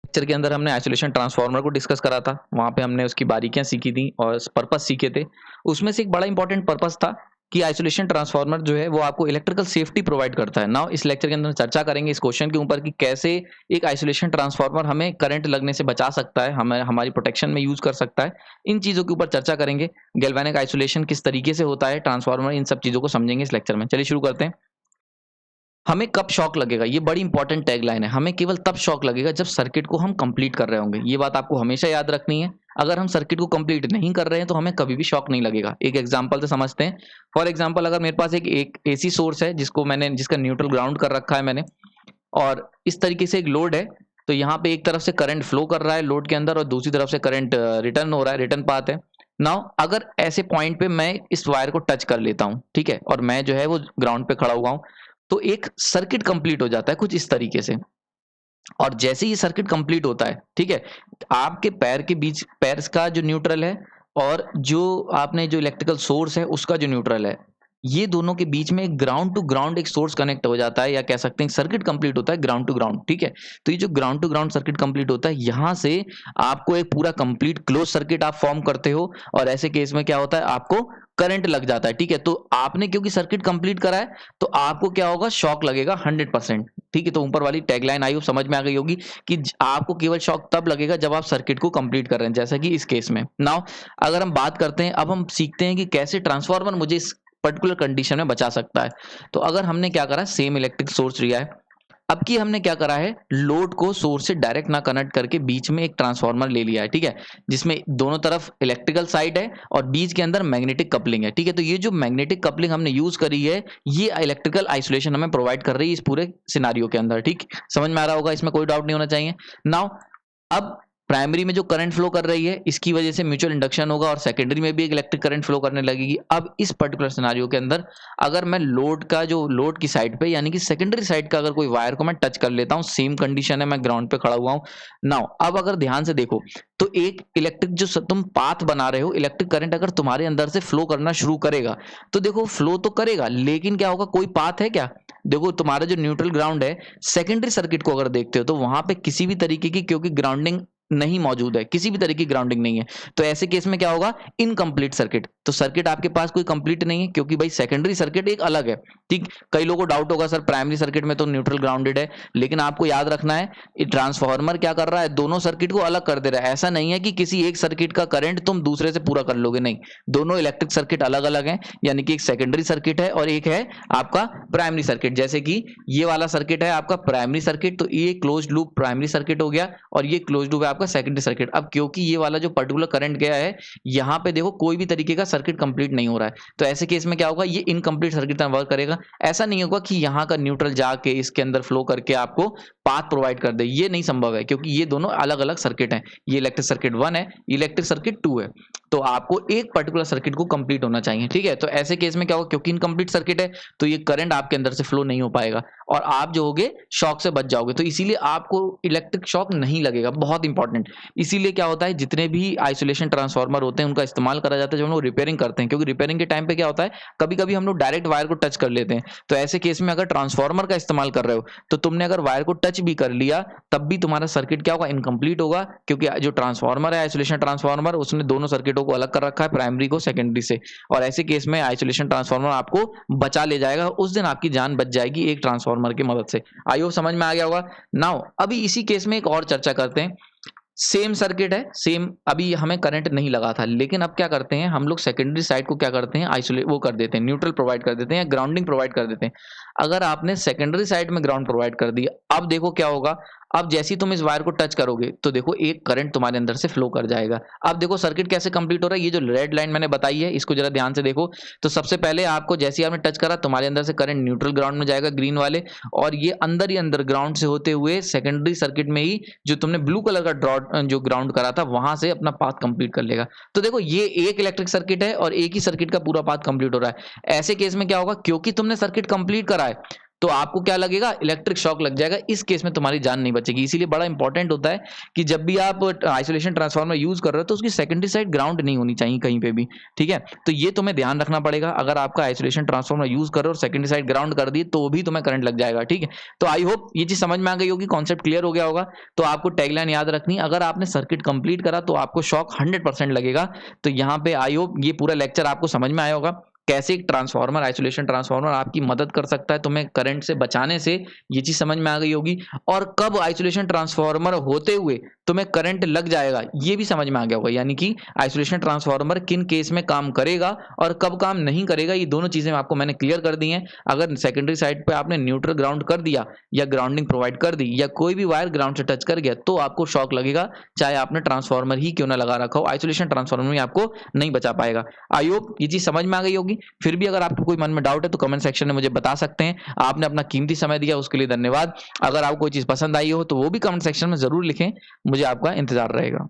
Lecture के अंदर हमने आइसोलेशन ट्रांसफार्मर को डिस्कस करा था, वहाँ पे हमने उसकी बारीकियां सीखी थी और पर्पस सीखे थे। उसमें से एक बड़ा इंपॉर्टेंट पर्पस था कि आइसोलेशन ट्रांसफार्मर जो है वो आपको इलेक्ट्रिकल सेफ्टी प्रोवाइड करता है। नाउ इस लेक्चर के अंदर चर्चा करेंगे इस क्वेश्चन के ऊपर कि कैसे एक आइसोलेशन ट्रांसफार्मर हमें करंट लगने से बचा सकता है, हमें हमारी प्रोटेक्शन में यूज कर सकता है। इन चीजों के ऊपर चर्चा करेंगे। गैल्वेनिक आइसोलेशन किस तरीके से होता है, ट्रांसफार्मर, इन सब चीजों को समझेंगे इस लेक्चर में। चलिए शुरू करते हैं। हमें कब शॉक लगेगा, ये बड़ी इंपॉर्टेंट टैगलाइन है। हमें केवल तब शॉक लगेगा जब सर्किट को हम कंप्लीट कर रहे होंगे। ये बात आपको हमेशा याद रखनी है। अगर हम सर्किट को कंप्लीट नहीं कर रहे हैं तो हमें कभी भी शॉक नहीं लगेगा। एक एग्जांपल से समझते हैं। फॉर एग्जांपल, अगर मेरे पास एक एसी सोर्स है जिसका न्यूट्रल ग्राउंड कर रखा है मैंने, और इस तरीके से एक लोड है, तो यहाँ पे एक तरफ से करंट फ्लो कर रहा है लोड के अंदर और दूसरी तरफ से करंट रिटर्न हो रहा है, रिटर्न पाथ है। नाउ अगर ऐसे पॉइंट पे मैं इस वायर को टच कर लेता हूँ, ठीक है, और मैं जो है वो ग्राउंड पे खड़ा हुआ हूँ, तो एक सर्किट कंप्लीट हो जाता है कुछ इस तरीके से। और जैसे ही सर्किट कंप्लीट होता है, ठीक है, आपके पैर के बीच, पैर का जो न्यूट्रल है और जो आपने जो इलेक्ट्रिकल सोर्स है उसका जो न्यूट्रल है, ये दोनों के बीच में ग्राउंड टू ग्राउंड एक सोर्स कनेक्ट हो जाता है, या कह सकते हैं सर्किट कंप्लीट होता है ग्राउंड टू ग्राउंड। ठीक है, तो ये जो ground to ground circuit complete होता है, यहां से आपको एक पूरा कंप्लीट क्लोज सर्किट आप फॉर्म करते हो, और ऐसे केस में क्या होता है, आपको करंट लग जाता है। ठीक है, तो आपने क्योंकि सर्किट कंप्लीट करा है तो आपको क्या होगा, शॉक लगेगा 100%। ठीक है, तो ऊपर वाली टैगलाइन आई समझ में आ गई होगी कि आपको केवल शॉक तब लगेगा जब आप सर्किट को कंप्लीट कर रहे हैं, जैसा कि इस केस में। नाउ अगर हम बात करते हैं, अब हम सीखते हैं कि कैसे ट्रांसफार्मर मुझे इस पर्टिकुलर कंडीशन में बचा सकता है। तो अगर हमने क्या करा, सेम इलेक्ट्रिक सोर्स लिया है, अब की हमने क्या करा है, लोड को सोर्स से डायरेक्ट ना कनेक्ट करके बीच में एक ट्रांसफार्मर ले लिया है। ठीक है, जिसमें दोनों तरफ इलेक्ट्रिकल साइड है और बीच के अंदर मैग्नेटिक कपलिंग है। ठीक है, तो ये जो मैग्नेटिक कपलिंग हमने यूज करी है, ये इलेक्ट्रिकल आइसोलेशन हमें प्रोवाइड कर रही है इस पूरे सिनारियो के अंदर। ठीक, समझ में आ रहा होगा, इसमें कोई डाउट नहीं होना चाहिए। नाउ अब प्राइमरी में जो करंट फ्लो कर रही है, इसकी वजह से म्यूचुअल इंडक्शन होगा और सेकेंडरी में भी एक इलेक्ट्रिक करंट फ्लो करने लगेगी। अब इस पर्टिकुलर सिनारियो के अंदर अगर मैं लोड की साइड पे, यानी कि सेकेंडरी साइड का अगर कोई वायर को मैं टच कर लेता हूं, सेम कंडीशन है, मैं ग्राउंड पे खड़ा हुआ हूं। नाउ अब अगर ध्यान से देखो, तो एक इलेक्ट्रिक जो तुम पाथ बना रहे हो, इलेक्ट्रिक करंट अगर तुम्हारे अंदर से फ्लो करना शुरू करेगा, तो देखो फ्लो तो करेगा, लेकिन क्या होगा, कोई पाथ है क्या? देखो तुम्हारा जो न्यूट्रल ग्राउंड है, सेकेंडरी सर्किट को अगर देखते हो तो वहां पे किसी भी तरीके की, क्योंकि ग्राउंडिंग नहीं मौजूद है, किसी भी तरह की ग्राउंडिंग नहीं है, तो ऐसे केस में क्या होगा, इनकम्प्लीट सर्किट। तो सर्किट आपके पास कोई कंप्लीट नहीं है, क्योंकि भाई सेकेंडरी सर्किट एक अलग है। ठीक, कई लोगों को डाउट होगा, सर प्राइमरी सर्किट में तो न्यूट्रल ग्राउंडेड है, लेकिन आपको याद रखना है, ये ट्रांसफार्मर क्या कर रहा है, दोनों सर्किट को अलग कर दे रहा है। ऐसा नहीं है कि किसी एक सर्किट का करंट तुम दूसरे से पूरा कर लोगे, नहीं, दोनों इलेक्ट्रिक सर्किट अलग अलग है। यानी कि एक सेकेंडरी सर्किट है और एक है आपका प्राइमरी सर्किट। जैसे कि ये वाला सर्किट है आपका प्राइमरी सर्किट, तो ये क्लोज लूप प्राइमरी सर्किट हो गया, और ये क्लोज लूप है आपका सेकेंडरी सर्किट। अब क्योंकि ये वाला जो पर्टिकुलर करंट गया है, यहां पे देखो कोई भी तरीके का सर्किट कंप्लीट नहीं हो रहा है, तो ऐसे केस में क्या होगा, ये इनकम्प्लीट सर्किट तरह वर्क करेगा। ऐसा नहीं होगा कि यहाँ का न्यूट्रल जाके इसके अंदर फ्लो करके आपको पाथ प्रोवाइड कर दे, ये नहीं संभव है, क्योंकि ये दोनों अलग अलग सर्किट हैं। ये इलेक्ट्रिक सर्किट 1 है, इलेक्ट्रिक सर्किट 2 है, तो आपको एक पर्टिकुलर सर्किट को कंप्लीट होना चाहिए। ठीक है, तो ऐसे केस में क्या होगा, क्योंकि इनकम्प्लीट सर्किट है, तो ये करंट आपके अंदर से फ्लो नहीं हो पाएगा और आप जो होगे शॉक से बच जाओगे। तो इसीलिए आपको इलेक्ट्रिक शॉक नहीं लगेगा, बहुत इंपॉर्टेंट। इसीलिए क्या होता है, जितने भी आइसोलेशन ट्रांसफार्मर होते हैं उनका इस्तेमाल करा जाता है जब हम लोग रिपेयरिंग करते हैं, क्योंकि रिपेयरिंग के टाइम पे क्या होता है, कभी कभी हम लोग डायरेक्ट वायर को टच कर लेते हैं। तो ऐसे केस में अगर ट्रांसफार्मर का इस्तेमाल कर रहे हो, तो तुमने अगर वायर को टच भी कर लिया, तब भी तुम्हारा सर्किट क्या होगा, इनकम्प्लीट होगा, क्योंकि जो ट्रांसफार्मर है आइसोलेशन ट्रांसफार्मर, उसने दोनों सर्किटों को अलग कर रखा है, प्राइमरी को सेकेंडरी से। और ऐसे केस में आइसोलेशन ट्रांसफार्मर आपको बचा ले जाएगा, उस दिन आपकी जान बच जाएगी एक ट्रांसफार्मर की मदद से। आई होप समझ में आ गया होगा। नाउ अभी इसी केस में एक और चर्चा करते हैं। सेम सर्किट है, सेम, अभी हमें करंट नहीं लगा था, लेकिन अब क्या करते हैं हम लोग, सेकेंडरी साइड को क्या करते हैं, आइसोलेट वो कर देते हैं, न्यूट्रल प्रोवाइड कर देते हैं, या ग्राउंडिंग प्रोवाइड कर देते हैं। अगर आपने सेकेंडरी साइड में ग्राउंड प्रोवाइड कर दिया, अब देखो क्या होगा, अब जैसे ही तुम इस वायर को टच करोगे तो देखो एक करंट तुम्हारे अंदर से फ्लो कर जाएगा। अब देखो सर्किट कैसे कंप्लीट हो रहा है, ये जो रेड लाइन मैंने बताई है इसको जरा ध्यान से देखो। तो सबसे पहले आपको जैसे ही आपने टच करा, तुम्हारे अंदर से करंट न्यूट्रल ग्राउंड में जाएगा, ग्रीन वाले, और ये अंदर ही अंदर ग्राउंड से होते हुए सेकेंडरी सर्किट में ही जो तुमने ब्लू कलर का ड्रॉट जो ग्राउंड करा था, वहां से अपना पाथ कंप्लीट कर लेगा। तो देखो ये एक इलेक्ट्रिक सर्किट है और एक ही सर्किट का पूरा पाथ कंप्लीट हो रहा है। ऐसे केस में क्या होगा, क्योंकि तुमने सर्किट कंप्लीट करा है, तो आपको क्या लगेगा, इलेक्ट्रिक शॉक लग जाएगा। इस केस में तुम्हारी जान नहीं बचेगी। इसीलिए बड़ा इंपॉर्टेंट होता है कि जब भी आप आइसोलेशन ट्रांसफार्मर यूज कर रहे हो तो उसकी सेकेंडरी साइड ग्राउंड नहीं होनी चाहिए कहीं पे भी, ठीक है। तो ये तुम्हें ध्यान रखना पड़ेगा। अगर आपका आइसोलेशन ट्रांसफार्मर यूज कर रहे हो और सेकेंडरी साइड ग्राउंड कर दी तो भी तुम्हें करंट लग जाएगा, ठीक है। तो आई होप ये चीज समझ में आ गई होगी, कॉन्सेप्ट क्लियर हो गया होगा। तो आपको टैगलाइन याद रखनी, अगर आपने सर्किट कंप्लीट करा तो आपको शॉक 100% लगेगा। तो यहाँ पे आई होप ये पूरा लेक्चर आपको समझ में आया होगा, कैसे एक ट्रांसफार्मर, आइसोलेशन ट्रांसफार्मर आपकी मदद कर सकता है तुम्हें करंट से बचाने से, ये चीज समझ में आ गई होगी। और कब आइसोलेशन ट्रांसफार्मर होते हुए तुम्हें करंट लग जाएगा ये भी समझ में आ गया होगा, यानी कि आइसोलेशन ट्रांसफार्मर किन केस में काम करेगा और कब काम नहीं करेगा, ये दोनों चीजें आपको मैंने क्लियर कर दी हैं। अगर सेकेंडरी साइड पे आपने न्यूट्रल ग्राउंड कर दिया या ग्राउंडिंग प्रोवाइड कर दी या कोई भी वायर ग्राउंड से टच कर गया तो आपको शॉक लगेगा, चाहे आपने ट्रांसफार्मर ही क्यों ना लगा रखा हो, आइसोलेशन ट्रांसफार्मर में आपको नहीं बचा पाएगा। आई होप ये चीज समझ में आ गई होगी। फिर भी अगर आपको कोई मन में डाउट है तो कमेंट सेक्शन में मुझे बता सकते हैं। आपने अपना कीमती समय दिया उसके लिए धन्यवाद। अगर आपको कोई चीज पसंद आई हो तो वो भी कमेंट सेक्शन में जरूर लिखें, मुझे आपका इंतजार रहेगा।